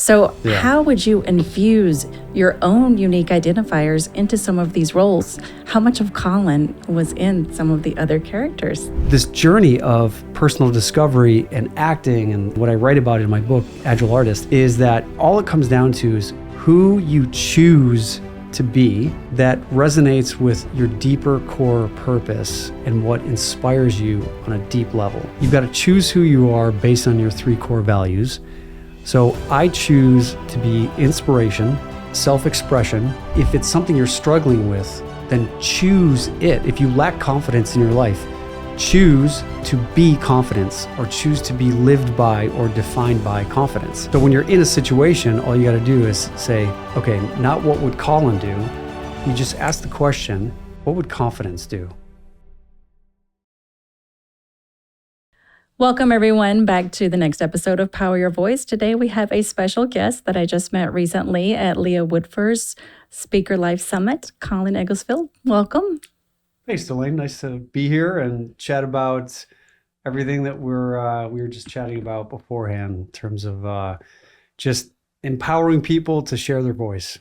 So Yeah. how would you infuse your own unique identifiers into some of these roles? How much of Colin was in some of the other characters? This journey of personal discovery and acting, and what I write about in my book, Agile Artists, is that all it comes down to is who you choose to be that resonates with your deeper core purpose and what inspires you on a deep level. You've got to choose who you are based on your 3 core values. So I choose to be inspiration, self-expression. If it's something you're struggling with, then choose it. If you lack confidence in your life, choose to be confidence, or choose to be lived by or defined by confidence. So when you're in a situation, all you got to do is say, okay, not what would Colin do? You just ask the question, what would confidence do? Welcome, everyone, back to the next episode of Power Your Voice. Today, we have a special guest that I just met recently at Leah Woodford's Speaker Life Summit, Colin Egglesfield. Welcome. Thanks, Delane. Nice to be here and chat about everything that we were just chatting about beforehand in terms of just empowering people to share their voice.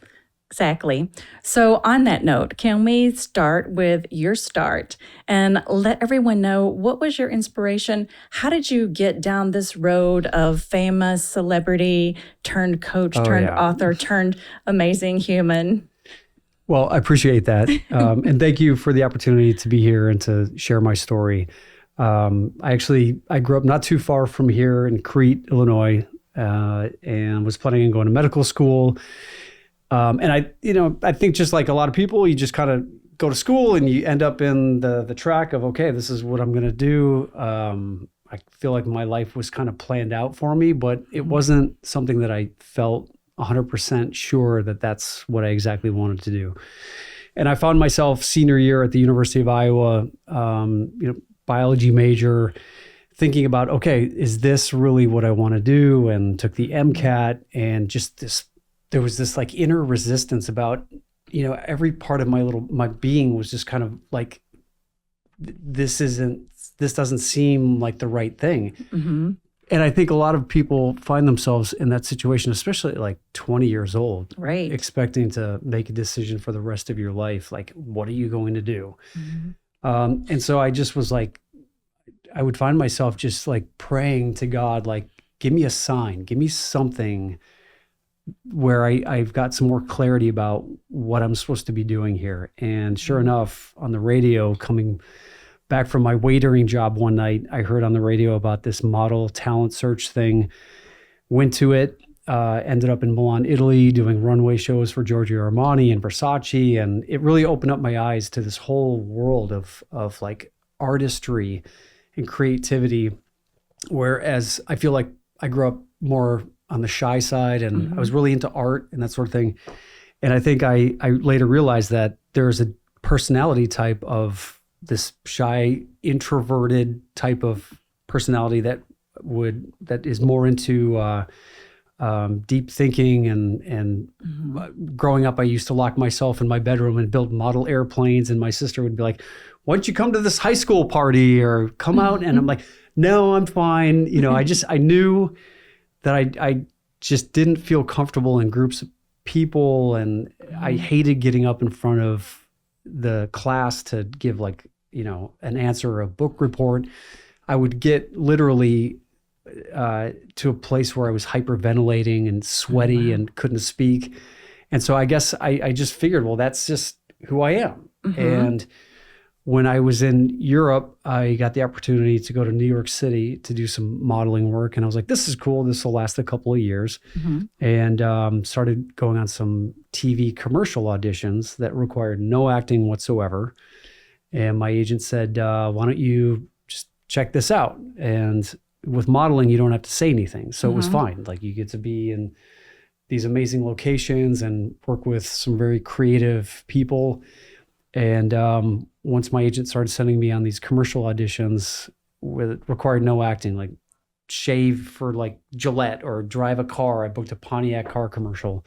Exactly. So on that note, can we start with your start and let everyone know what was your inspiration? How did you get down this road of famous celebrity turned coach, turned author, turned amazing human? Well, I appreciate that. And thank you for the opportunity to be here and to share my story. I grew up not too far from here in Crete, Illinois, and was planning on going to medical school. And I think just like a lot of people, you just kind of go to school and you end up in the track of, okay, this is what I'm going to do. I feel like my life was kind of planned out for me, but it wasn't something that I felt 100% sure that that's what I exactly wanted to do. And I found myself senior year at the University of Iowa, biology major, thinking about, okay, is this really what I want to do? And took the MCAT, and just there was this like inner resistance about, every part of my being was just kind of like, this doesn't seem like the right thing. Mm-hmm. And I think a lot of people find themselves in that situation, especially at like 20 years old, right, expecting to make a decision for the rest of your life. Like, what are you going to do? Mm-hmm. And so I just was like, I would find myself just like praying to God, like, give me a sign, give me something where I've got some more clarity about what I'm supposed to be doing here. And sure enough, on the radio, coming back from my waitering job one night, I heard on the radio about this model talent search thing, went to it, ended up in Milan, Italy, doing runway shows for Giorgio Armani and Versace. And it really opened up my eyes to this whole world of like artistry and creativity. Whereas I feel like I grew up more on the shy side, and I was really into art and that sort of thing. And I think I later realized that there's a personality type of this shy, introverted type of personality that is more into deep thinking and growing up, I used to lock myself in my bedroom and build model airplanes, and my sister would be like, why don't you come to this high school party or come out? And I'm like, no, I'm fine. I knew that I just didn't feel comfortable in groups of people, and I hated getting up in front of the class to give like, an answer or a book report. I would get literally to a place where I was hyperventilating and sweaty and couldn't speak. And so I guess I just figured, well, that's just who I am. And when I was in Europe, I got the opportunity to go to New York City to do some modeling work. And I was like, this is cool. This will last a couple of years. And started going on some TV commercial auditions that required no acting whatsoever. And my agent said, why don't you just check this out? And with modeling, you don't have to say anything. So it was fine. Like, you get to be in these amazing locations and work with some very creative people. And once my agent started sending me on these commercial auditions with required no acting, like shave for like Gillette or drive a car, I booked a Pontiac car commercial.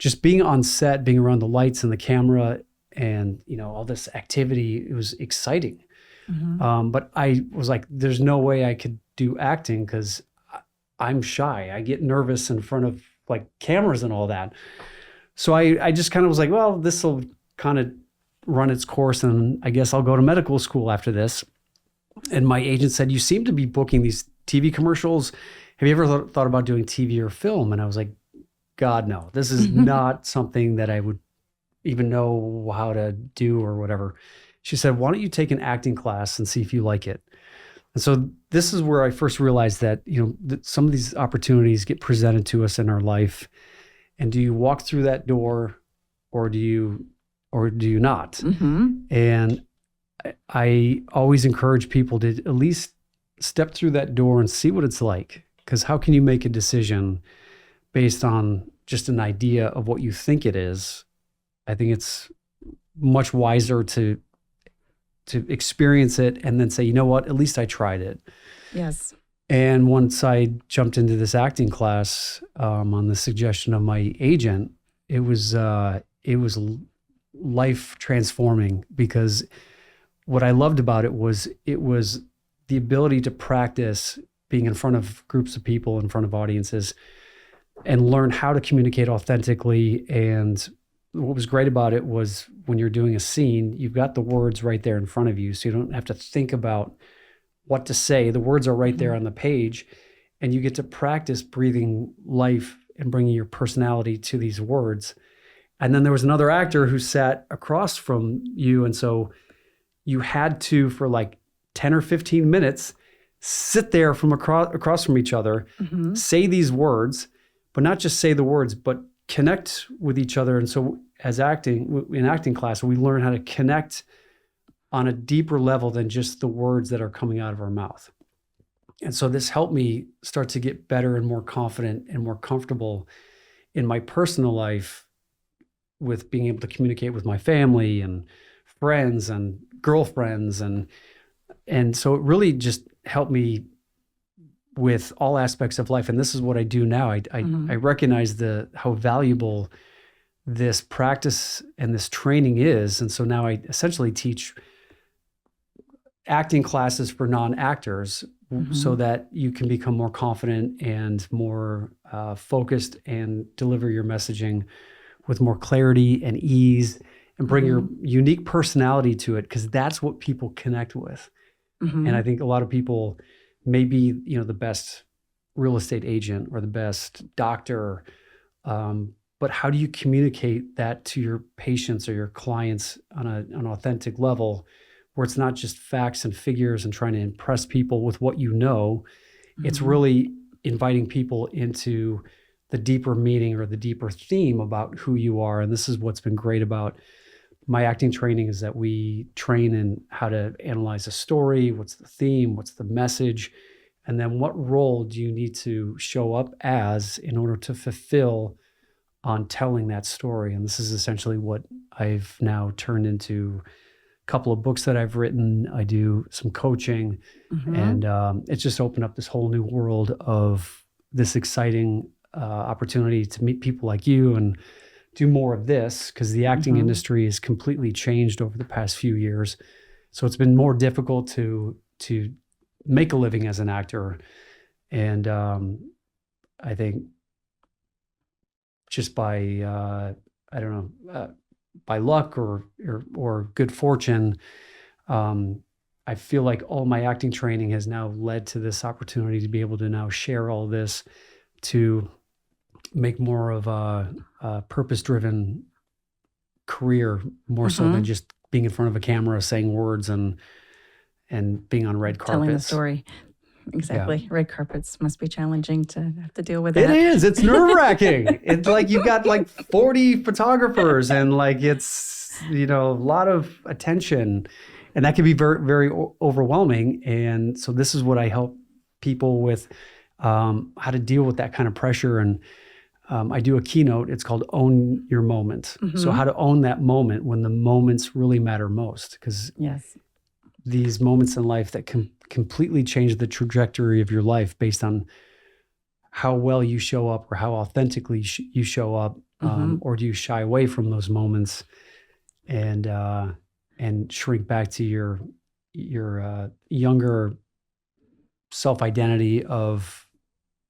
Just being on set, being around the lights and the camera and, all this activity, it was exciting. But I was like, there's no way I could do acting because I'm shy. I get nervous in front of like cameras and all that. So I just kind of was like, well, this will kind of run its course, and I guess I'll go to medical school after this. And my agent said, you seem to be booking these TV commercials. Have you ever thought about doing TV or film? And I was like, God, no, this is not something that I would even know how to do or whatever. She said, why don't you take an acting class and see if you like it? And so this is where I first realized that, some of these opportunities get presented to us in our life. And do you walk through that door, or do you not? Mm-hmm. And I always encourage people to at least step through that door and see what it's like. Because how can you make a decision based on just an idea of what you think it is? I think it's much wiser to experience it and then say, you know what, at least I tried it. Yes. And once I jumped into this acting class on the suggestion of my agent, it was life transforming, because what I loved about it was the ability to practice being in front of groups of people, in front of audiences, and learn how to communicate authentically. And what was great about it was when you're doing a scene, you've got the words right there in front of you. So you don't have to think about what to say. The words are right there on the page, and you get to practice breathing life and bringing your personality to these words. And then there was another actor who sat across from you. And so you had to, for like 10 or 15 minutes, sit there from across from each other, say these words, but not just say the words, but connect with each other. And so in acting class, we learn how to connect on a deeper level than just the words that are coming out of our mouth. And so this helped me start to get better and more confident and more comfortable in my personal life with being able to communicate with my family and friends and girlfriends. And so it really just helped me with all aspects of life. And this is what I do now. I recognize how valuable this practice and this training is. And so now I essentially teach acting classes for non-actors so that you can become more confident and more focused and deliver your messaging with more clarity and ease, and bring your unique personality to it, because that's what people connect with. And I think a lot of people may be, the best real estate agent or the best doctor, but how do you communicate that to your patients or your clients on an authentic level, where it's not just facts and figures and trying to impress people with what you know? It's really inviting people into the deeper meaning or the deeper theme about who you are. And this is what's been great about my acting training, is that we train in how to analyze a story. What's the theme? What's the message? And then what role do you need to show up as in order to fulfill on telling that story? And this is essentially what I've now turned into a couple of books that I've written. I do some coaching, and it's just opened up this whole new world of this exciting opportunity to meet people like you and do more of this, because the acting industry has completely changed over the past few years. So it's been more difficult to make a living as an actor. And I think just by, by luck or good fortune, I feel like all my acting training has now led to this opportunity to be able to now share all this, to make more of a purpose-driven career, more so than just being in front of a camera, saying words and being on red carpets. Telling the story. Exactly. Yeah. Red carpets must be challenging to have to deal with that. It is. It's nerve-wracking. It's like you've got like 40 photographers, and like it's, a lot of attention, and that can be very, very overwhelming. And so this is what I help people with, how to deal with that kind of pressure. And I do a keynote. It's called Own Your Moment. So how to own that moment when the moments really matter most, because these moments in life that can completely change the trajectory of your life based on how well you show up or how authentically you show up, or do you shy away from those moments and shrink back to your younger self-identity of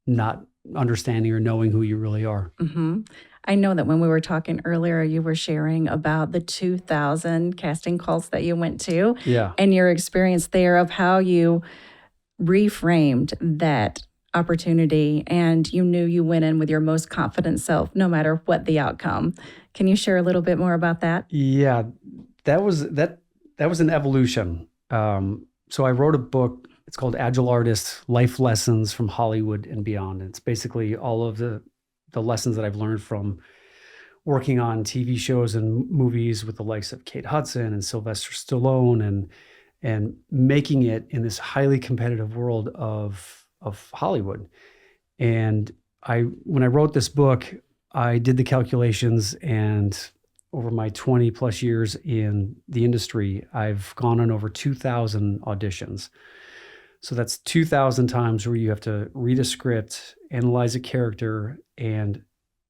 not understanding or knowing who you really are. Hmm. I know that when we were talking earlier, you were sharing about the 2,000 casting calls that you went to Yeah. and your experience there of how you reframed that opportunity and you knew you went in with your most confident self, no matter what the outcome. Can you share a little bit more about that? Yeah, that was an evolution. So I wrote a book. It's called Agile Artists: Life Lessons from Hollywood and Beyond. And it's basically all of the lessons that I've learned from working on TV shows and movies with the likes of Kate Hudson and Sylvester Stallone, and making it in this highly competitive world of Hollywood. And when I wrote this book, I did the calculations, and over my 20 plus years in the industry, I've gone on over 2,000 auditions. So that's 2,000 times where you have to read a script, analyze a character, and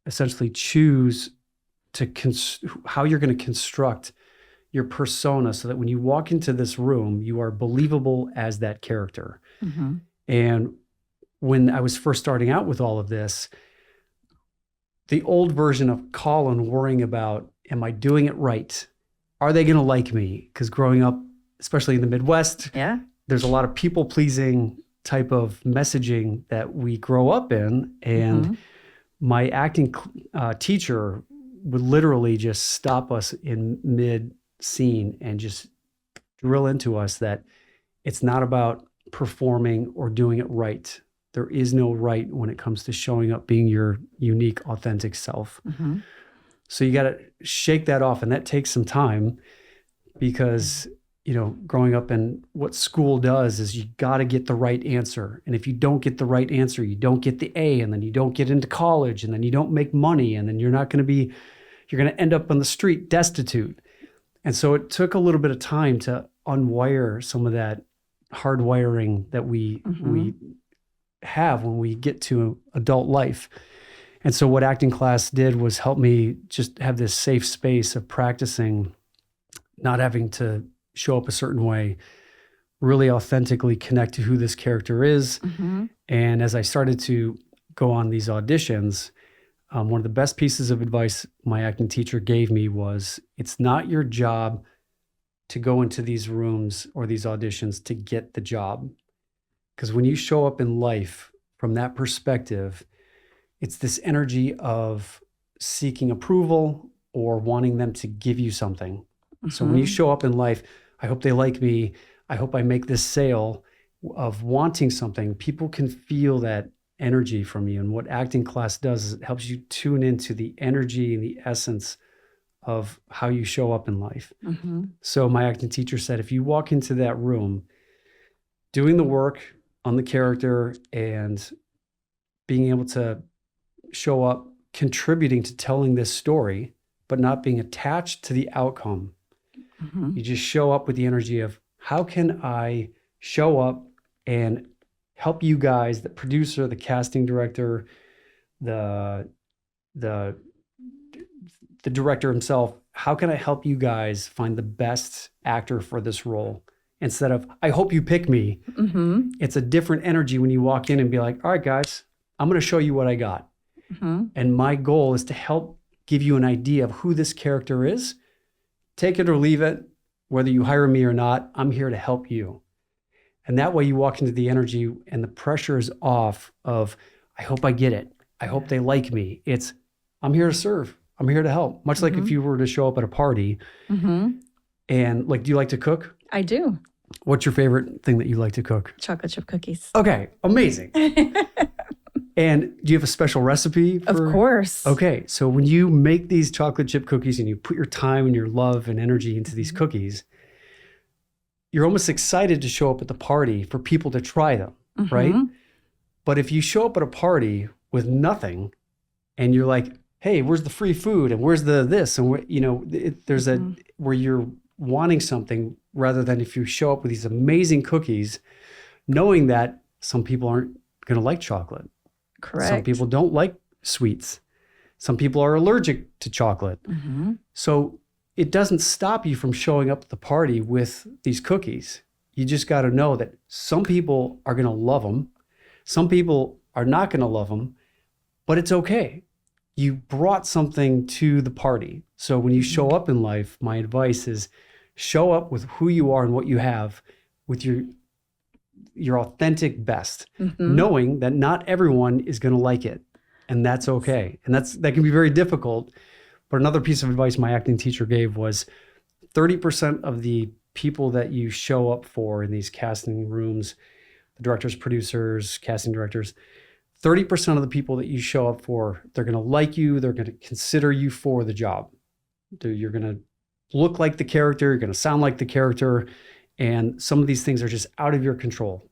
essentially choose how you're going to construct your persona so that when you walk into this room, you are believable as that character. Mm-hmm. And when I was first starting out with all of this, the old version of Colin worrying about, am I doing it right? Are they going to like me? Because growing up, especially in the Midwest, Yeah. there's a lot of people-pleasing type of messaging that we grow up in. And Mm-hmm. my acting teacher would literally just stop us in mid-scene and just drill into us that it's not about performing or doing it right. There is no right when it comes to showing up, being your unique, authentic self. Mm-hmm. So you got to shake that off. And that takes some time because, growing up, and what school does is you got to get the right answer. And if you don't get the right answer, you don't get the A, and then you don't get into college, and then you don't make money, and then you're going to end up on the street destitute. And so it took a little bit of time to unwire some of that hardwiring that we have when we get to adult life. And so what acting class did was help me just have this safe space of practicing, not having to show up a certain way, really authentically connect to who this character is. Mm-hmm. And as I started to go on these auditions, one of the best pieces of advice my acting teacher gave me was, it's not your job to go into these rooms or these auditions to get the job. Because when you show up in life from that perspective, it's this energy of seeking approval or wanting them to give you something. Mm-hmm. So when you show up in life, I hope they like me, I hope I make this sale, of wanting something, people can feel that energy from you. And what acting class does is it helps you tune into the energy and the essence of how you show up in life. Mm-hmm. So my acting teacher said, if you walk into that room doing the work on the character and being able to show up contributing to telling this story, but not being attached to the outcome, Mm-hmm. you just show up with the energy of, how can I show up and help you guys, the producer, the casting director, the director himself, how can I help you guys find the best actor for this role? Instead of, I hope you pick me. Mm-hmm. It's a different energy when you walk in and be like, all right, guys, I'm going to show you what I got. Mm-hmm. And my goal is to help give you an idea of who this character is. Take it or leave it, whether you hire me or not, I'm here to help you. And that way you walk into the energy and the pressure is off of, I hope I get it. I hope they like me. It's, I'm here to serve. I'm here to help. Much like if you were to show up at a party and do you like to cook? I do. What's your favorite thing that you like to cook? Chocolate chip cookies. Okay, amazing. And do you have a special recipe? Of course. Okay, so when you make these chocolate chip cookies and you put your time and your love and energy into these cookies, you're almost excited to show up at the party for people to try them, right? But if you show up at a party with nothing and you're like, hey, where's the free food and where's the this? And there's where you're wanting something rather than if you show up with these amazing cookies, knowing that some people aren't going to like chocolate. Correct. Some people don't like sweets. Some people are allergic to chocolate. So it doesn't stop you from showing up at the party with these cookies. You just got to know that some people are going to love them. Some people are not going to love them. but it's okay. You brought something to the party. So when you show up in life, my advice is show up with who you are and what you have, with your authentic best, knowing that not everyone is going to like it, and that's okay. And that can be very difficult. But another piece of advice my acting teacher gave was 30% of the people that you show up for in these casting rooms, the directors, producers, casting directors, 30% of the people that you show up for, they're going to like you. They're going to consider you for the job. You're going to look like the character. You're going to sound like the character. And some of these things are just out of your control.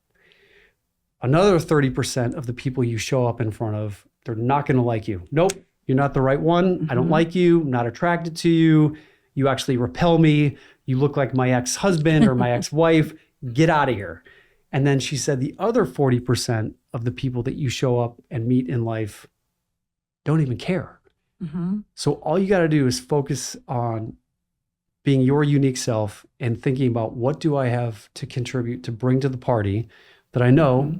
Another 30% of the people you show up in front of, they're not going to like you. Nope, you're not the right one. I don't like you. I'm not attracted to you. You actually repel me. You look like my ex-husband or my ex-wife. Get out of here. And then she said the other 40% of the people that you show up and meet in life don't even care. So all you got to do is focus on being your unique self and thinking about, what do I have to contribute, to bring to the party that I know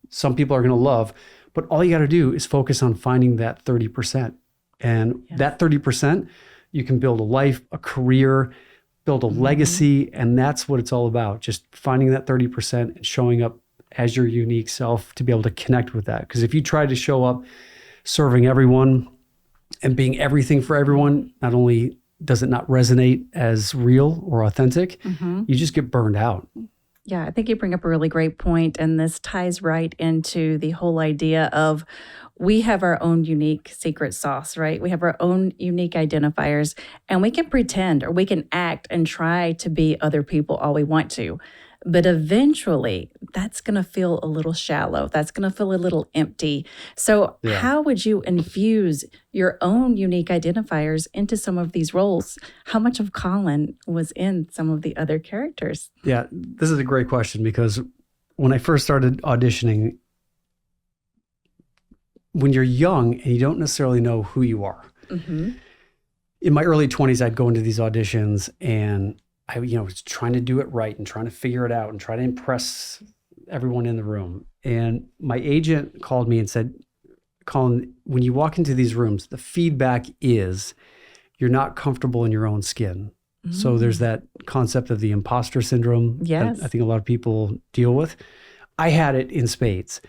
some people are going to love. But all you got to do is focus on finding that 30%. And that 30%, you can build a life, a career, build a legacy. And that's what it's all about. Just finding that 30% and showing up as your unique self to be able to connect with that. Because if you try to show up serving everyone and being everything for everyone, not only does it not resonate as real or authentic, you just get burned out. Yeah, I think you bring up a really great point, and this ties right into the whole idea of we have our own unique secret sauce, right? We have our own unique identifiers, and we can pretend or we can act and try to be other people all we want to. But eventually, that's going to feel a little shallow. That's going to feel a little empty. So how would you infuse your own unique identifiers into some of these roles? How much of Colin was in some of the other characters? Yeah, this is a great question, because when I first started auditioning, when you're young and you don't necessarily know who you are. In my early 20s, I'd go into these auditions and I was trying to do it right and trying to figure it out and try to impress everyone in the room. And my agent called me and said, Colin, when you walk into these rooms, the feedback is you're not comfortable in your own skin. So there's that concept of the imposter syndrome that I think a lot of people deal with. I had it in spades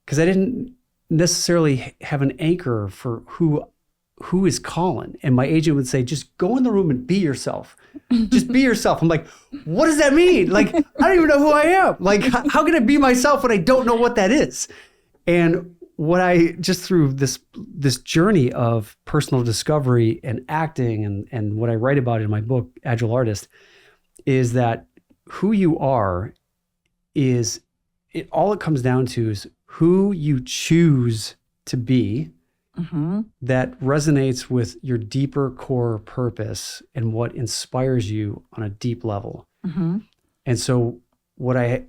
because I didn't necessarily have an anchor for who is Colin. And my agent would say, just go in the room and be yourself. Just be yourself. I'm like, what does that mean? Like, I don't even know who I am. Like, how can I be myself when I don't know what that is? And what I just through this journey of personal discovery and acting and what I write about in my book, Agile Artists, is that who you are is all it comes down to is who you choose to be. That resonates with your deeper core purpose and what inspires you on a deep level. And so what I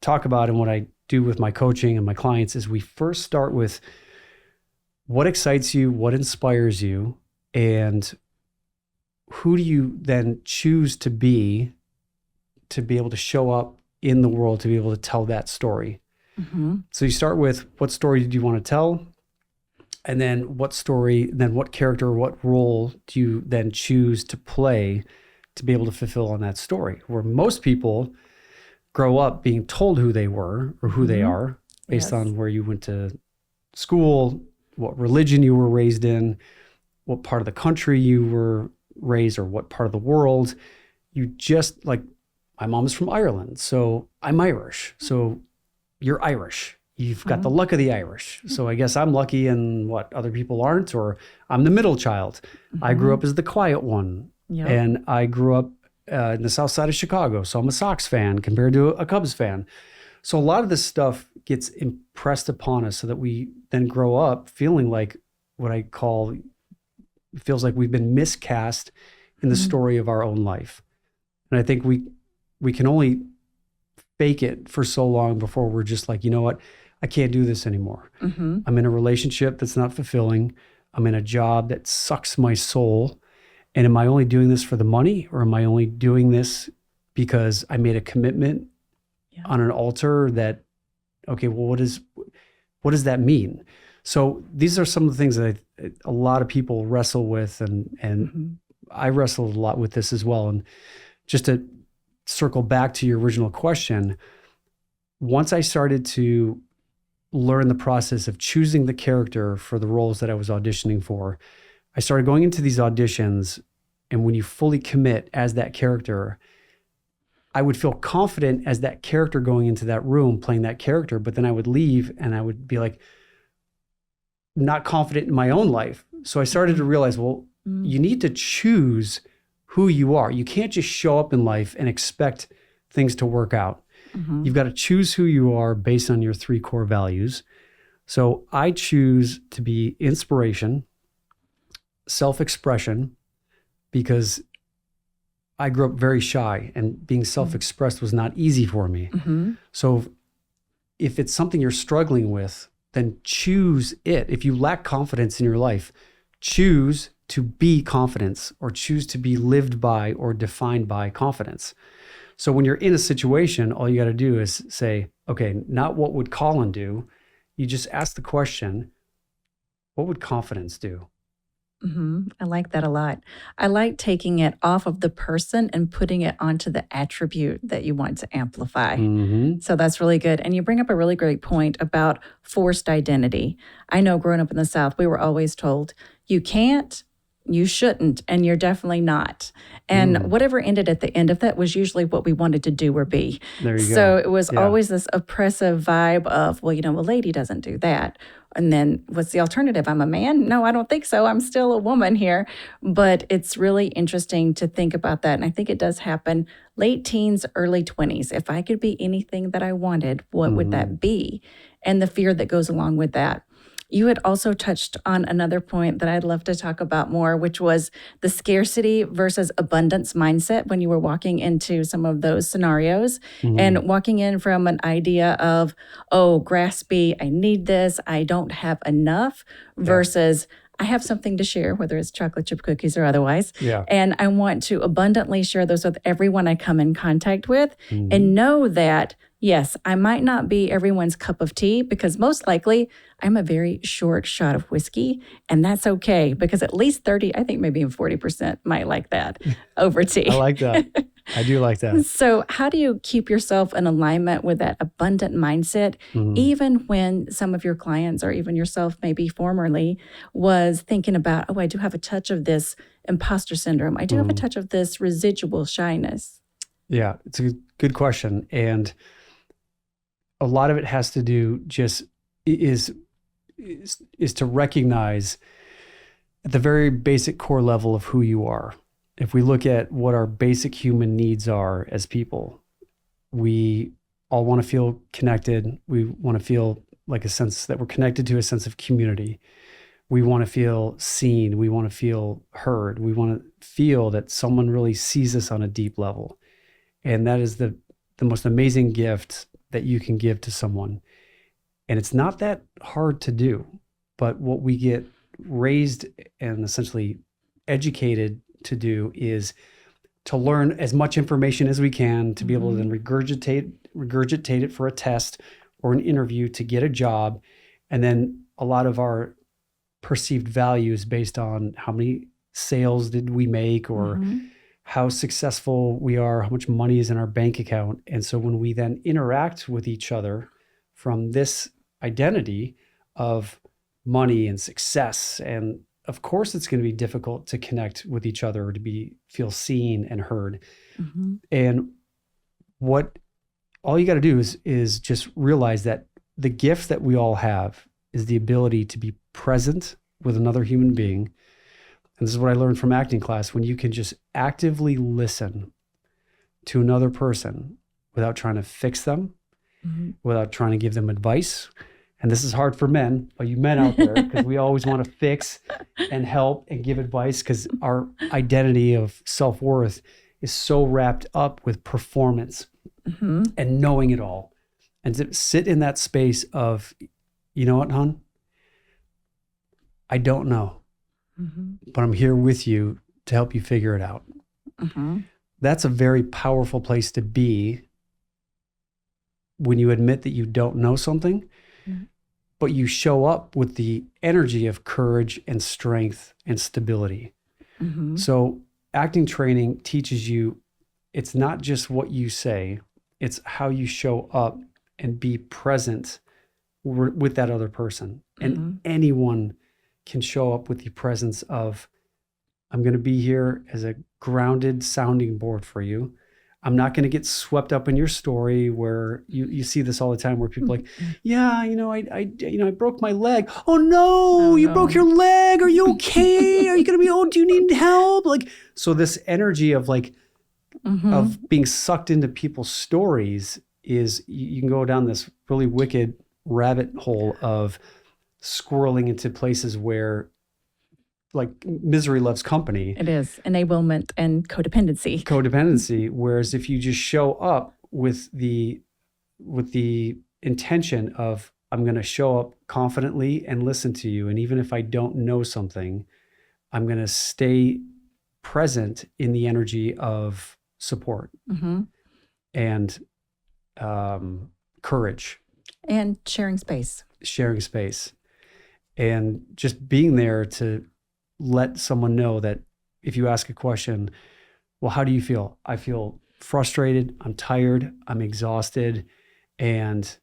talk about and what I do with my coaching and my clients is we first start with what excites you, what inspires you, and who do you then choose to be able to show up in the world, to be able to tell that story. So you start with, what story do you want to tell? And then what story, then what character, what role do you then choose to play to be able to fulfill on that story? Where most people grow up being told who they were or who they are based on where you went to school, what religion you were raised in, what part of the country you were raised, or what part of the world. You just, like, my mom is from Ireland, so I'm Irish. So you're Irish. You've got the luck of the Irish. So I guess I'm lucky and what other people aren't, or I'm the middle child. I grew up as the quiet one. And I grew up in the south side of Chicago. So I'm a Sox fan compared to a Cubs fan. So a lot of this stuff gets impressed upon us so that we then grow up feeling like what I call, feels like we've been miscast in the story of our own life. And I think we can only fake it for so long before we're just like, you know what? I can't do this anymore. I'm in a relationship that's not fulfilling. I'm in a job that sucks my soul. And am I only doing this for the money, or am I only doing this because I made a commitment on an altar that, okay, well, what does that mean? So these are some of the things that a lot of people wrestle with, and Mm-hmm. I wrestled a lot with this as well. And just to circle back to your original question, once I started to learn the process of choosing the character for the roles that I was auditioning for, I started going into these auditions, and when you fully commit as that character, I would feel confident as that character going into that room playing that character, but then I would leave and I would be like not confident in my own life. So I started to realize, well, you need to choose who you are. You can't just show up in life and expect things to work out. Mm-hmm. You've got to choose who you are based on your 3 core values. So I choose to be inspiration, self-expression, because I grew up very shy and being self-expressed was not easy for me. Mm-hmm. So if it's something you're struggling with, then choose it. If you lack confidence in your life, choose to be confidence, or choose to be lived by or defined by confidence. So when you're in a situation, all you got to do is say, okay, not what would Colin do? You just ask the question, what would confidence do? Mm-hmm. I like that a lot. I like taking it off of the person and putting it onto the attribute that you want to amplify. Mm-hmm. So that's really good. And you bring up a really great point about forced identity. I know growing up in the South, we were always told, you can't, you shouldn't, and you're definitely not. And whatever ended at the end of that was usually what we wanted to do or be. There you go. So it was Yeah. always this oppressive vibe of, well, you know, a lady doesn't do that. And then what's the alternative? I'm a man? No, I don't think so. I'm still a woman here. But it's really interesting to think about that. And I think it does happen late teens, early 20s. If I could be anything that I wanted, what would that be? And the fear that goes along with that. You had also touched on another point that I'd love to talk about more, which was the scarcity versus abundance mindset when you were walking into some of those scenarios and walking in from an idea of, oh, graspy, I need this, I don't have enough, versus I have something to share, whether it's chocolate chip cookies or otherwise. Yeah. And I want to abundantly share those with everyone I come in contact with and know that, yes, I might not be everyone's cup of tea because most likely I'm a very short shot of whiskey. And that's okay because at least 30, I think maybe even 40% might like that over tea. I like that. I do like that. So how do you keep yourself in alignment with that abundant mindset, even when some of your clients or even yourself maybe formerly was thinking about, oh, I do have a touch of this imposter syndrome. I do have a touch of this residual shyness. Yeah, it's a good question. And a lot of it has to do just is to recognize at the very basic core level of who you are. If we look at what our basic human needs are as people, we all want to feel connected. We want to feel like a sense that we're connected to a sense of community. We want to feel seen. We want to feel heard. We want to feel that someone really sees us on a deep level. And that is the most amazing gift that you can give to someone. And it's not that hard to do, but what we get raised and essentially educated to do is to learn as much information as we can to be able to then regurgitate it for a test or an interview to get a job. And then a lot of our perceived value is based on how many sales did we make, or how successful we are, how much money is in our bank account. And so when we then interact with each other from this identity of money and success, and of course it's going to be difficult to connect with each other, or to feel seen and heard. And what all you got to do is just realize that the gift that we all have is the ability to be present with another human being. And this is what I learned from acting class: when you can just actively listen to another person without trying to fix them, without trying to give them advice. And this is hard for men, all you men out there, because we always want to fix and help and give advice, because our identity of self-worth is so wrapped up with performance and knowing it all. And to sit in that space of, you know what, hon? I don't know, but I'm here with you to help you figure it out. That's a very powerful place to be when you admit that you don't know something, but you show up with the energy of courage and strength and stability. Mm-hmm. So acting training teaches you, it's not just what you say, it's how you show up and be present with that other person. And Mm-hmm. anyone can show up with the presence of, I'm going to be here as a grounded sounding board for you. I'm not going to get swept up in your story where you see this all the time where people are like, yeah, I broke my leg. Oh no, you broke your leg. Are you okay? Are you going to be, do you need help? Like, so this energy of like, Mm-hmm. of being sucked into people's stories is you can go down this really wicked rabbit hole of squirreling into places where like misery loves company. It is enablement and codependency. Whereas if you just show up with the intention of, I'm going to show up confidently and listen to you, and even if I don't know something, I'm going to stay present in the energy of support Mm-hmm. and courage And sharing space. And just being there to let someone know that if you ask a question, well, how do you feel? I feel frustrated, I'm tired, I'm exhausted, and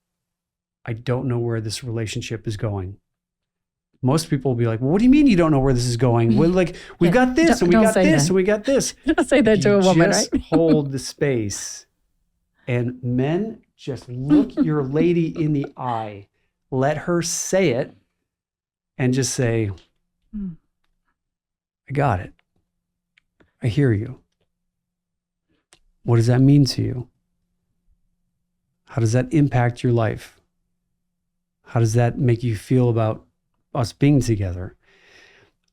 I don't know where this relationship is going. Most people will be like, well, what do you mean you don't know where this is going? Well, like, we've got this, and we got this, and we got this. Don't say that to a woman, just right? hold the space. And men, just look your lady in the eye, let her say it, and just say, I got it. I hear you. What does that mean to you? How does that impact your life? How does that make you feel about us being together?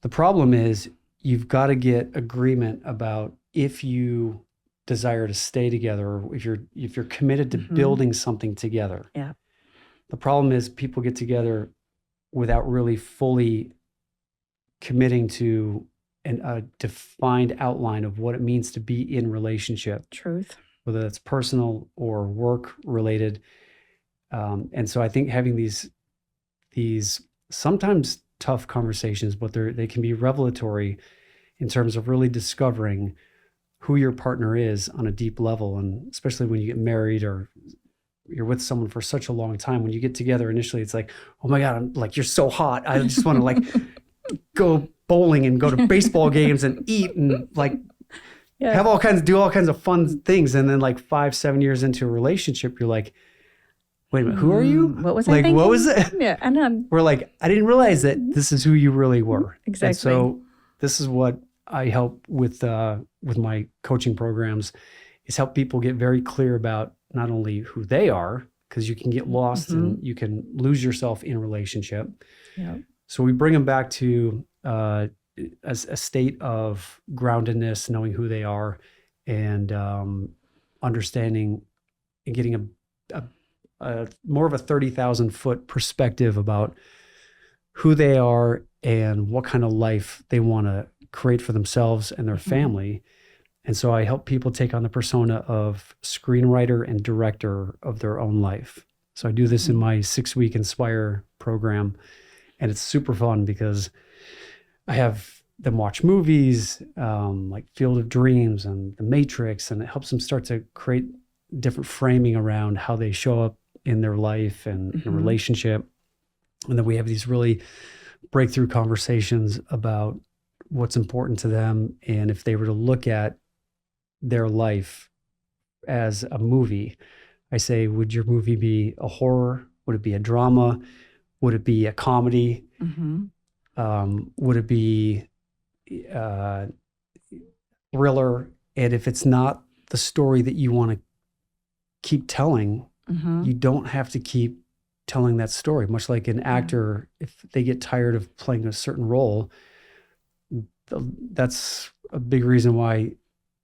The problem is you've got to get agreement about if you desire to stay together, or if you're committed to building something together. Yeah. The problem is people get together without really fully committing to a defined outline of what it means to be in relationship. Truth. Whether that's personal or work related. And so I think having these sometimes tough conversations, but they can be revelatory in terms of really discovering who your partner is on a deep level. And especially when you get married or you're with someone for such a long time, when you get together initially, it's like, oh my God, I'm like, you're so hot. I just want to like go bowling and go to baseball games and eat and like do all kinds of fun things. And then like 5-7 years into a relationship, you're like, wait a minute, who are you? What was like, I thinking? what was it? Yeah. And We're like, I didn't realize that this is who you really were. Exactly. And so this is what I help with my coaching programs, is help people get very clear about not only who they are, because you can get lost and you can lose yourself in a relationship. Yeah. So we bring them back to a state of groundedness, knowing who they are, and understanding and getting a more of a 30,000 foot perspective about who they are and what kind of life they want to create for themselves and their family. And so I help people take on the persona of screenwriter and director of their own life. So I do this in my 6-week Inspire program, and it's super fun because I have them watch movies like Field of Dreams and The Matrix, and it helps them start to create different framing around how they show up in their life and in a relationship. And then we have these really breakthrough conversations about what's important to them. And if they were to look at their life as a movie, I say, would your movie be a horror? Would it be a drama? Would it be a comedy? Would it be thriller? And if it's not the story that you want to keep telling, you don't have to keep telling that story. Much like an actor, if they get tired of playing a certain role, that's a big reason why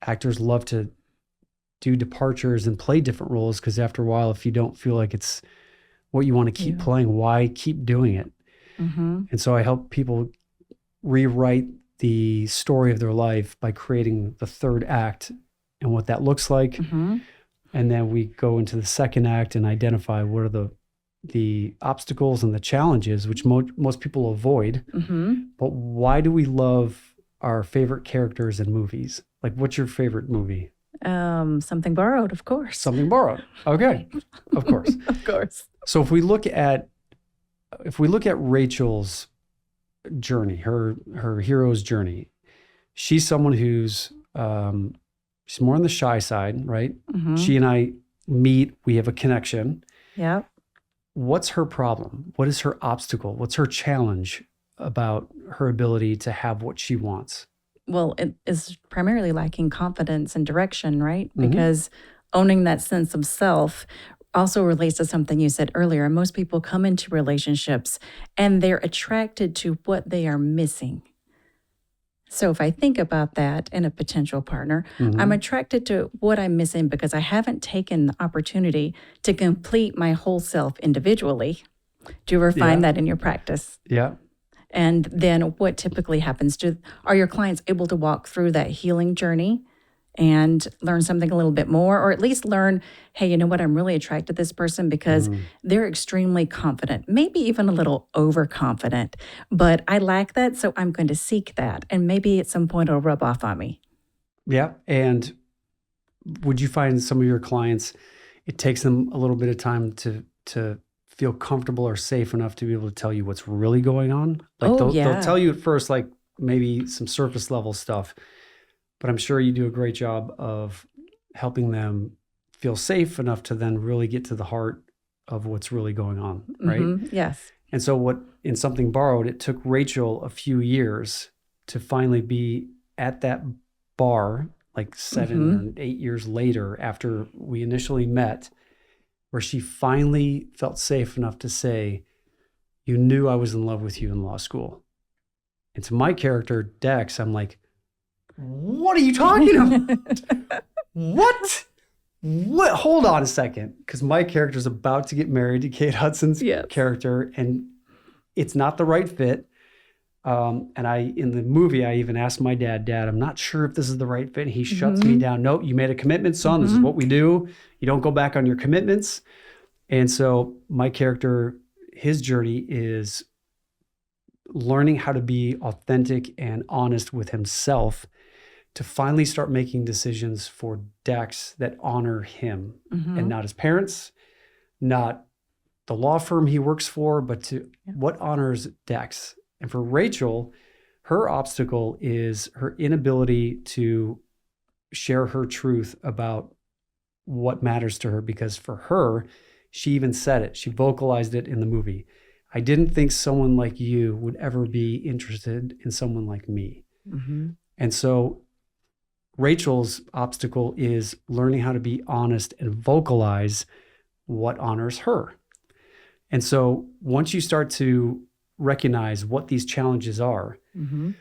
actors love to do departures and play different roles, because after a while, if you don't feel like it's what you want to keep playing, why keep doing it? And so I help people rewrite the story of their life by creating the third act and what that looks like. And then we go into the second act and identify what are the the obstacles and the challenges, which most people avoid. Mm-hmm. But why do we love our favorite characters in movies? Like, what's your favorite movie? Something Borrowed, of course. Something Borrowed. Okay, of course. Of course. So if we look at Rachel's journey, her hero's journey, she's someone who's she's more on the shy side, right? Mm-hmm. She and I meet, we have a connection. Yeah. What's her problem? What is her obstacle? What's her challenge about her ability to have what she wants? Well, it is primarily lacking confidence and direction, right? Mhm. Because owning that sense of self also relates to something you said earlier. Most people come into relationships and they're attracted to what they are missing. So if I think about that in a potential partner, Mhm. I'm attracted to what I'm missing because I haven't taken the opportunity to complete my whole self individually. Do you ever find Yeah. that in your practice? Yeah. And then what typically happens? Are your clients able to walk through that healing journey and learn something a little bit more, or at least learn, hey, you know what, I'm really attracted to this person because they're extremely confident, maybe even a little overconfident, but I lack that, so I'm going to seek that. And maybe at some point it'll rub off on me. Yeah. And would you find some of your clients, it takes them a little bit of time to feel comfortable or safe enough to be able to tell you what's really going on? Like they'll tell you at first, like maybe some surface level stuff, but I'm sure you do a great job of helping them feel safe enough to then really get to the heart of what's really going on, right? Mm-hmm. Yes. And so in Something Borrowed, it took Rachel a few years to finally be at that bar, like 7 or 8 years later after we initially met, where she finally felt safe enough to say, you knew I was in love with you in law school. And to my character, Dex, I'm like, what are you talking about? What? Hold on a second. Because my character is about to get married to Kate Hudson's character, and it's not the right fit. And in the movie, I even asked my dad, I'm not sure if this is the right fit. He shuts me down. Nope, you made a commitment, son. This is what we do. You don't go back on your commitments. And so my character, his journey is learning how to be authentic and honest with himself to finally start making decisions for Dex that honor him and not his parents, not the law firm he works for, but to what honors Dex. And for Rachel, her obstacle is her inability to share her truth about what matters to her, because for her, she even said it, she vocalized it in the movie. I didn't think someone like you would ever be interested in someone like me. And so Rachel's obstacle is learning how to be honest and vocalize what honors her. And so once you start to recognize what these challenges are, and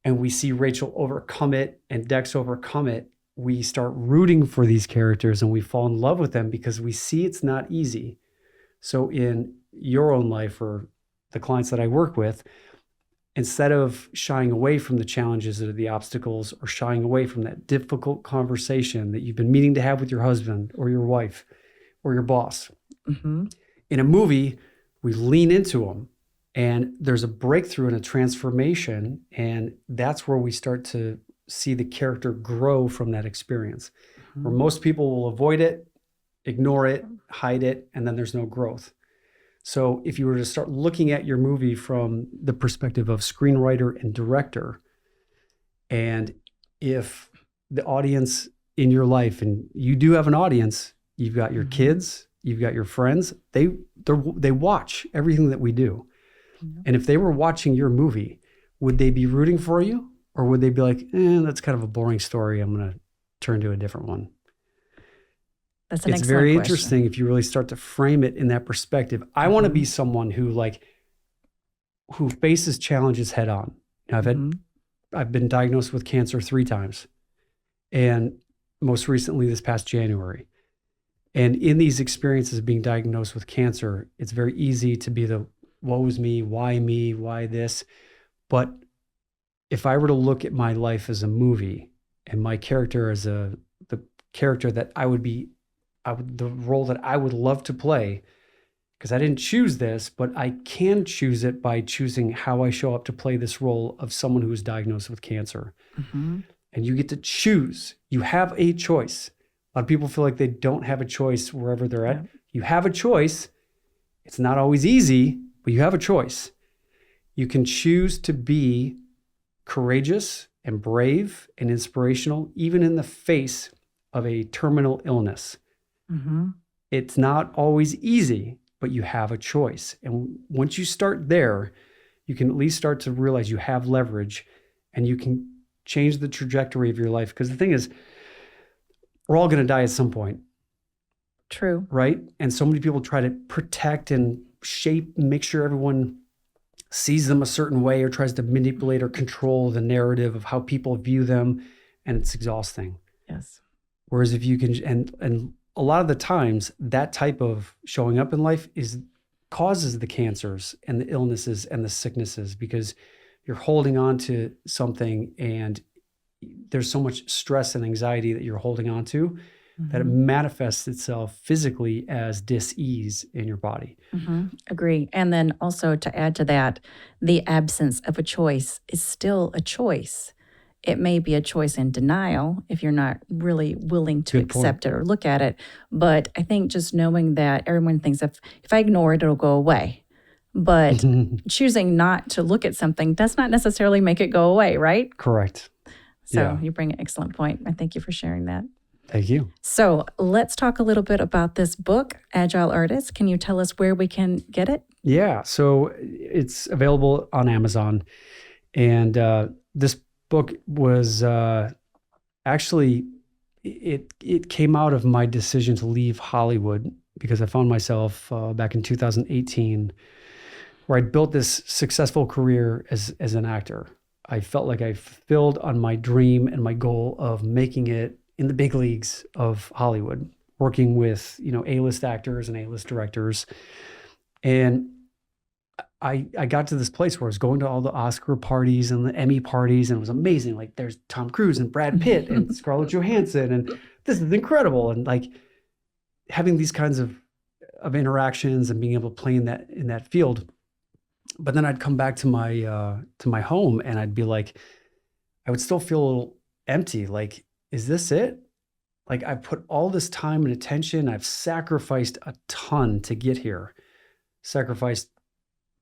we see Rachel overcome it and Dex overcome it, we start rooting for these characters and we fall in love with them because we see it's not easy. So in your own life or the clients that I work with, instead of shying away from the challenges or the obstacles or shying away from that difficult conversation that you've been meaning to have with your husband or your wife or your boss, in a movie, we lean into them and there's a breakthrough and a transformation. And that's where we start to see the character grow from that experience, where most people will avoid it, ignore it, hide it, and then there's no growth. So if you were to start looking at your movie from the perspective of screenwriter and director, and if the audience in your life, and you do have an audience, you've got your kids, you've got your friends, they watch everything that we do. And if they were watching your movie, would they be rooting for you? Or would they be like, that's kind of a boring story, I'm going to turn to a different one? That's an It's excellent very question. interesting if you really start to frame it in that perspective. I want to be someone who faces challenges head on. I've been diagnosed with cancer 3 times, and most recently this past January. And in these experiences of being diagnosed with cancer, it's very easy to be the woe is me, why this? But if I were to look at my life as a movie and my character as the character that I would be, the role that I would love to play, because I didn't choose this, but I can choose it by choosing how I show up to play this role of someone who is diagnosed with cancer. Mm-hmm. And you get to choose. You have a choice. A lot of people feel like they don't have a choice wherever they're at. Yeah. You have a choice. It's not always easy, but you have a choice. You can choose to be courageous and brave and inspirational, even in the face of a terminal illness. Mm-hmm. It's not always easy, but you have a choice. And once you start there, you can at least start to realize you have leverage and you can change the trajectory of your life. Because the thing is, we're all going to die at some point. True. Right? And so many people try to protect and shape and make sure everyone sees them a certain way or tries to manipulate or control the narrative of how people view them. And it's exhausting. Yes. Whereas if you can, and a lot of the times that type of showing up in life causes the cancers and the illnesses and the sicknesses, because you're holding on to something and there's so much stress and anxiety that you're holding on to that it manifests itself physically as dis-ease in your body. Mm-hmm. Agree. And then also to add to that, the absence of a choice is still a choice. It may be a choice in denial if you're not really willing to accept it or look at it. But I think just knowing that everyone thinks if I ignore it, it'll go away. But choosing not to look at something does not necessarily make it go away, right? Correct. So you bring an excellent point. I thank you for sharing that. Thank you. So let's talk a little bit about this book, Agile Artists. Can you tell us where we can get it? Yeah. So it's available on Amazon. And this book was actually, it came out of my decision to leave Hollywood, because I found myself back in 2018 where I'd built this successful career as an actor. I felt like I fulfilled on my dream and my goal of making it in the big leagues of Hollywood, working with, A-list actors and A-list directors. And I got to this place where I was going to all the Oscar parties and the Emmy parties, and it was amazing. Like, there's Tom Cruise and Brad Pitt and Scarlett Johansson, and this is incredible. And like having these kinds of interactions and being able to play in that field. But then I'd come back to my home and I'd be like, I would still feel a little empty. Like, is this it? Like, I put all this time and attention. I've sacrificed a ton to get here. Sacrificed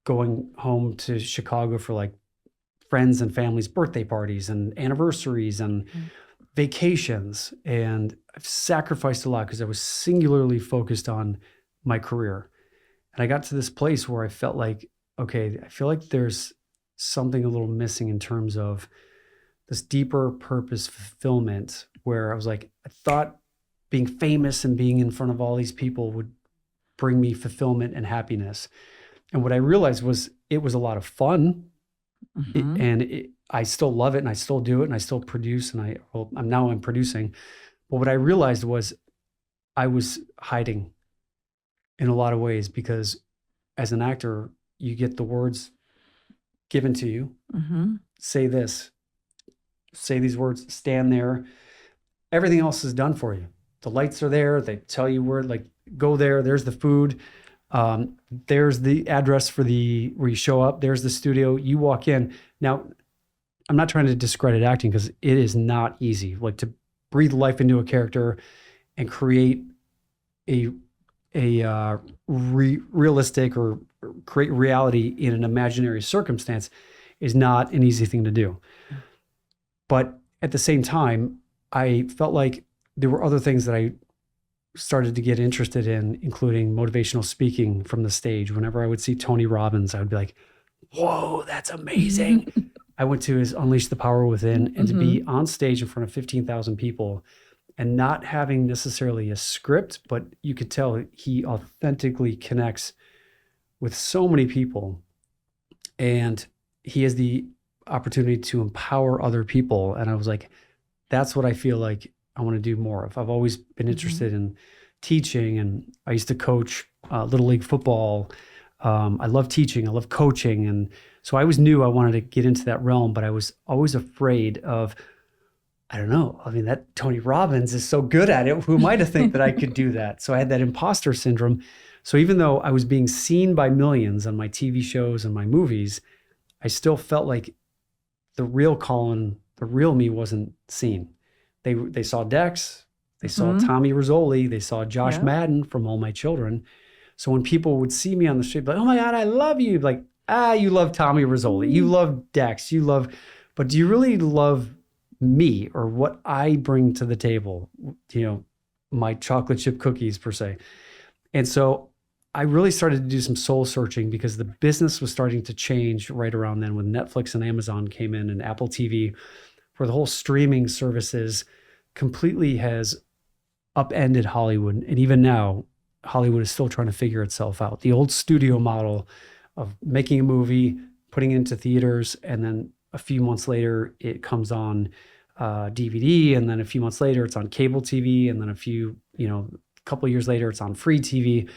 going home to Chicago for like friends and family's birthday parties and anniversaries and vacations. And I've sacrificed a lot because I was singularly focused on my career. And I got to this place where I felt like, okay, I feel like there's something a little missing in terms of this deeper purpose fulfillment, where I was like, I thought being famous and being in front of all these people would bring me fulfillment and happiness. And what I realized was it was a lot of fun, I still love it, and I still do it, and I still produce, and I'm producing. But what I realized was I was hiding in a lot of ways, because as an actor, you get the words given to you. Say this, say these words, stand there. Everything else is done for you. The lights are there. They tell you where, like, go there. There's the food. There's the address where you show up. There's the studio. You walk in. Now, I'm not trying to discredit acting, because it is not easy. Like, to breathe life into a character and create a realistic or create reality in an imaginary circumstance is not an easy thing to do. But at the same time, I felt like there were other things that I started to get interested in, including motivational speaking from the stage. Whenever I would see Tony Robbins, I would be like, whoa, that's amazing. I went to his Unleash the Power Within, and to be on stage in front of 15,000 people and not having necessarily a script, but you could tell he authentically connects with so many people, and he has the opportunity to empower other people. And I was like, that's what I feel like I want to do more of. I've always been interested in teaching, and I used to coach Little League football. I love teaching. I love coaching. And so I always knew I wanted to get into that realm, but I was always afraid of, I don't know. I mean, that Tony Robbins is so good at it. Who am I to think that I could do that? So I had that imposter syndrome. So even though I was being seen by millions on my TV shows and my movies, I still felt like the real Colin, the real me wasn't seen. They saw Dex, they saw Tommy Rizzoli, they saw Josh Madden from All My Children. So when people would see me on the street, like, oh my God, I love you. Like, you love Tommy Rizzoli, you love Dex, but do you really love me or what I bring to the table? My chocolate chip cookies per se. And so I really started to do some soul searching because the business was starting to change right around then when Netflix and Amazon came in and Apple TV, where the whole streaming services completely has upended Hollywood. And even now, Hollywood is still trying to figure itself out. The old studio model of making a movie, putting it into theaters, and then a few months later, it comes on DVD, and then a few months later, it's on cable TV, and then a couple of years later, it's on free TV.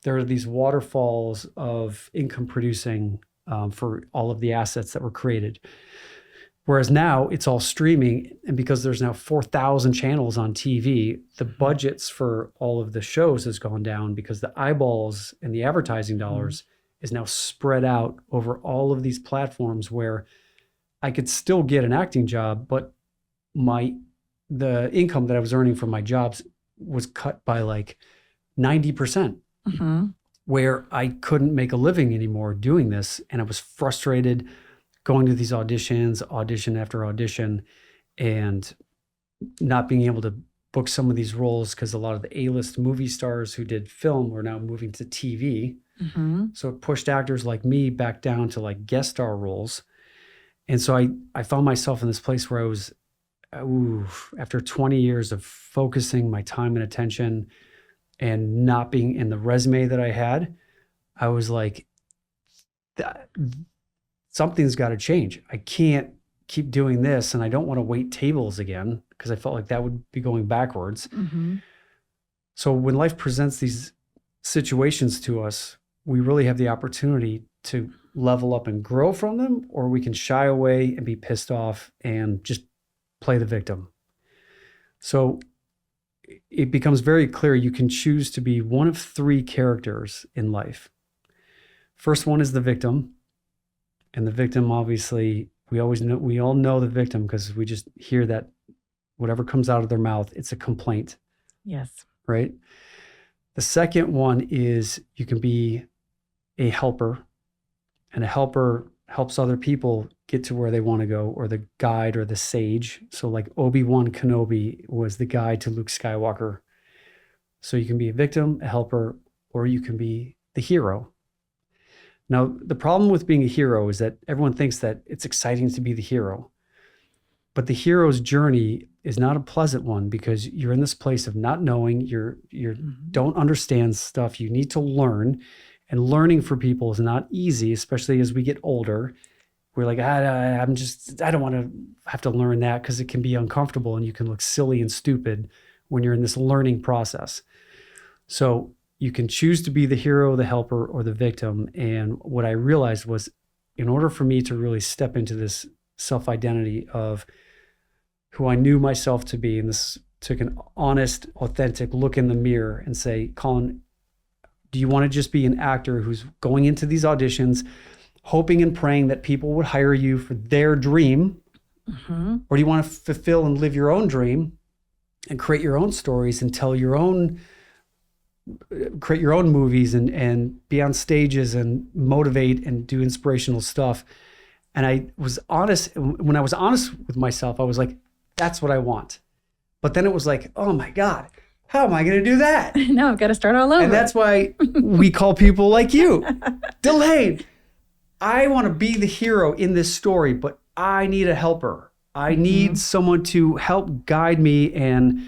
There are these waterfalls of income producing for all of the assets that were created. Whereas now it's all streaming, and because there's now 4,000 channels on TV, the budgets for all of the shows has gone down because the eyeballs and the advertising dollars is now spread out over all of these platforms where I could still get an acting job, but the income that I was earning from my jobs was cut by like 90%, where I couldn't make a living anymore doing this. And I was frustrated going to these auditions, audition after audition, and not being able to book some of these roles because a lot of the A-list movie stars who did film were now moving to TV. So it pushed actors like me back down to like guest star roles. And so I found myself in this place where I was, after 20 years of focusing my time and attention and not being in the resume that I had, I was like, something's got to change. I can't keep doing this, and I don't want to wait tables again because I felt like that would be going backwards. So when life presents these situations to us, we really have the opportunity to level up and grow from them, or we can shy away and be pissed off and just play the victim. So it becomes very clear you can choose to be one of three characters in life. First one is the victim. And the victim, obviously, we all know the victim because we just hear that whatever comes out of their mouth, it's a complaint. Yes. Right? The second one is you can be a helper, and a helper helps other people get to where they want to go, or the guide or the sage. So like Obi-Wan Kenobi was the guide to Luke Skywalker. So you can be a victim, a helper, or you can be the hero. Now, the problem with being a hero is that everyone thinks that it's exciting to be the hero. But the hero's journey is not a pleasant one because you're in this place of not knowing, you don't understand stuff, you need to learn. And learning for people is not easy, especially as we get older. We're like, I don't want to have to learn that because it can be uncomfortable and you can look silly and stupid when you're in this learning process. So you can choose to be the hero, the helper, or the victim. And what I realized was in order for me to really step into this self-identity of who I knew myself to be, and this took an honest, authentic look in the mirror and say, Colin, do you want to just be an actor who's going into these auditions, hoping and praying that people would hire you for their dream? Or do you want to fulfill and live your own dream and create your own stories and create your own movies and be on stages and motivate and do inspirational stuff? And I was honest. When I was honest with myself, I was like, that's what I want. But then it was like, oh my God, how am I going to do that? No, I've got to start all over. And that's why we call people like you, Delayed. I want to be the hero in this story, but I need a helper. I need someone to help guide me and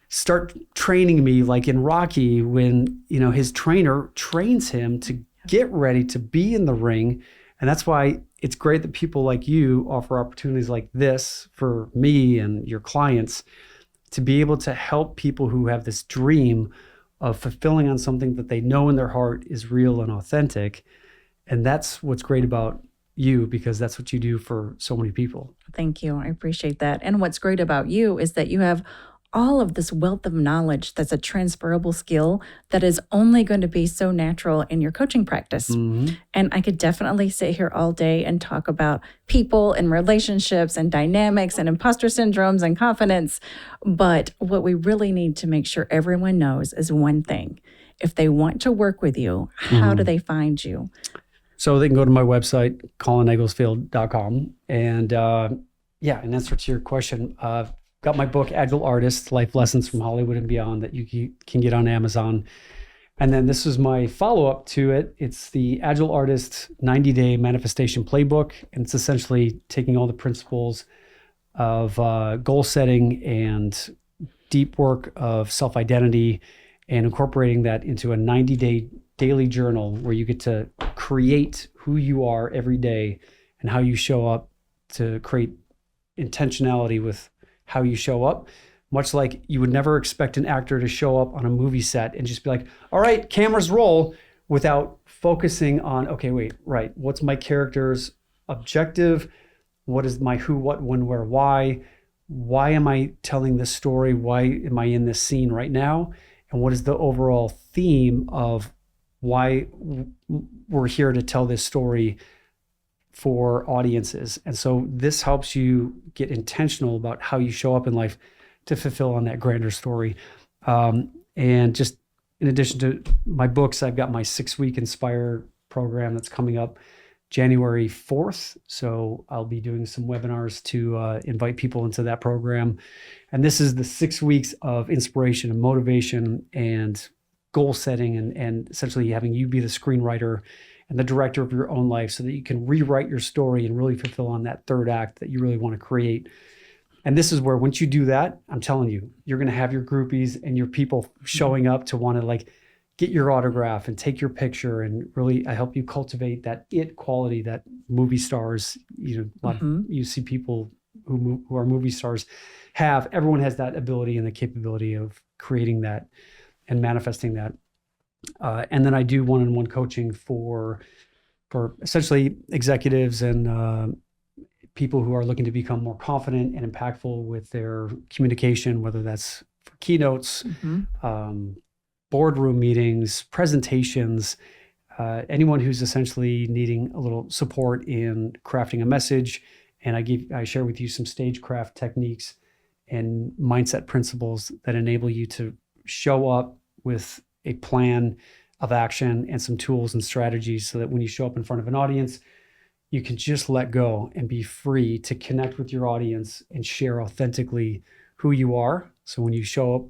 start training me, like in Rocky, when his trainer trains him to get ready to be in the ring. And that's why it's great that people like you offer opportunities like this for me and your clients to be able to help people who have this dream of fulfilling on something that they know in their heart is real and authentic. And that's what's great about you, because that's what you do for so many people. Thank you. I appreciate that. And what's great about you is that you have all of this wealth of knowledge that's a transferable skill that is only going to be so natural in your coaching practice. Mm-hmm. And I could definitely sit here all day and talk about people and relationships and dynamics and imposter syndromes and confidence. But what we really need to make sure everyone knows is one thing. If they want to work with you, how do they find you? So they can go to my website, colinegglesfield.com. And in answer to your question, got my book, Agile Artists, Life Lessons from Hollywood and Beyond, that you can get on Amazon. And then this is my follow-up to it. It's the Agile Artists 90-Day Manifestation Playbook. And it's essentially taking all the principles of goal setting and deep work of self-identity and incorporating that into a 90-day daily journal where you get to create who you are every day and how you show up, to create intentionality with how you show up. Much like you would never expect an actor to show up on a movie set and just be like, all right, cameras roll, without focusing on, okay, wait, right, what's my character's objective? What is my who, what, when, where, why? Why am I telling this story? Why am I in this scene right now? And what is the overall theme of why we're here to tell this story for audiences? And so this helps you get intentional about how you show up in life to fulfill on that grander story. And just in addition to my books, I've got my 6-week Inspire program that's coming up January 4th. So I'll be doing some webinars to invite people into that program. And this is the 6 weeks of inspiration and motivation and goal setting, and essentially having you be the screenwriter and the director of your own life so that you can rewrite your story and really fulfill on that third act that you really want to create. And this is where, once you do that, I'm telling you, you're going to have your groupies and your people showing up to want to like get your autograph and take your picture. And really, I help you cultivate that it quality that movie stars, you see people who are movie stars have. Everyone has that ability and the capability of creating that and manifesting that. And then I do one-on-one coaching for essentially executives and people who are looking to become more confident and impactful with their communication, whether that's for keynotes, boardroom meetings, presentations, anyone who's essentially needing a little support in crafting a message. And I share with you some stagecraft techniques and mindset principles that enable you to show up with a plan of action and some tools and strategies so that when you show up in front of an audience, you can just let go and be free to connect with your audience and share authentically who you are. So when you show up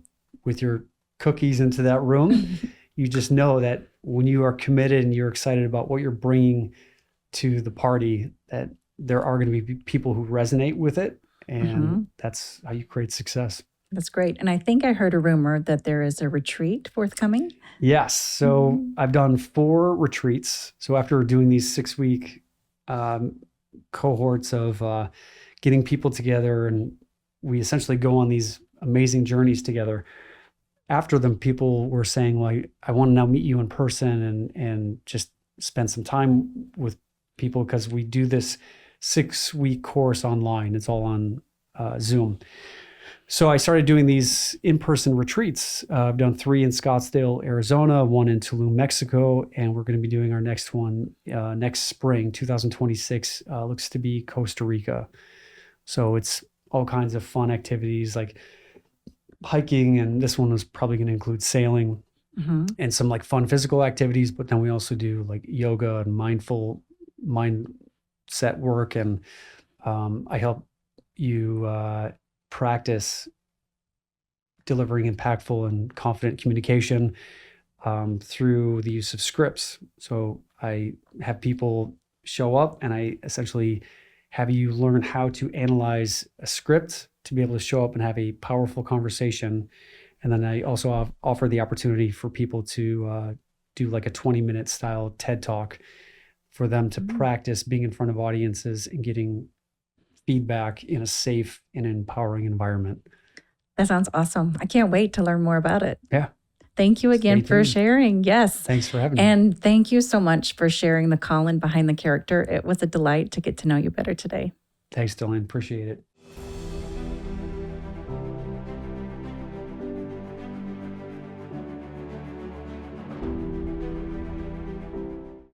with your cookies into that room, you just know that when you are committed and you're excited about what you're bringing to the party, that there are going to be people who resonate with it. And that's how you create success. That's great. And I think I heard a rumor that there is a retreat forthcoming. Yes. So I've done 4 retreats. So after doing these 6-week cohorts of getting people together, and we essentially go on these amazing journeys together. After them, people were saying, well, I want to now meet you in person and just spend some time with people, because we do this 6-week course online. It's all on Zoom. So I started doing these in-person retreats. I've done 3 in Scottsdale, Arizona, 1 in Tulum, Mexico, and we're going to be doing our next one next spring, 2026, looks to be Costa Rica. So it's all kinds of fun activities like hiking, and this one was probably going to include sailing and some like fun physical activities, but then we also do like yoga and mindful mindset work, and I help you practice delivering impactful and confident communication through the use of scripts. So I have people show up and I essentially have you learn how to analyze a script to be able to show up and have a powerful conversation. And then I also offer the opportunity for people to do like a 20-minute style TED Talk for them to practice being in front of audiences and getting feedback in a safe and empowering environment. That sounds awesome. I can't wait to learn more about it. Yeah. Thank you again for sharing. Yes. Thanks for having me. And thank you so much for sharing the Colin behind the character. It was a delight to get to know you better today. Thanks, Dylan. Appreciate it.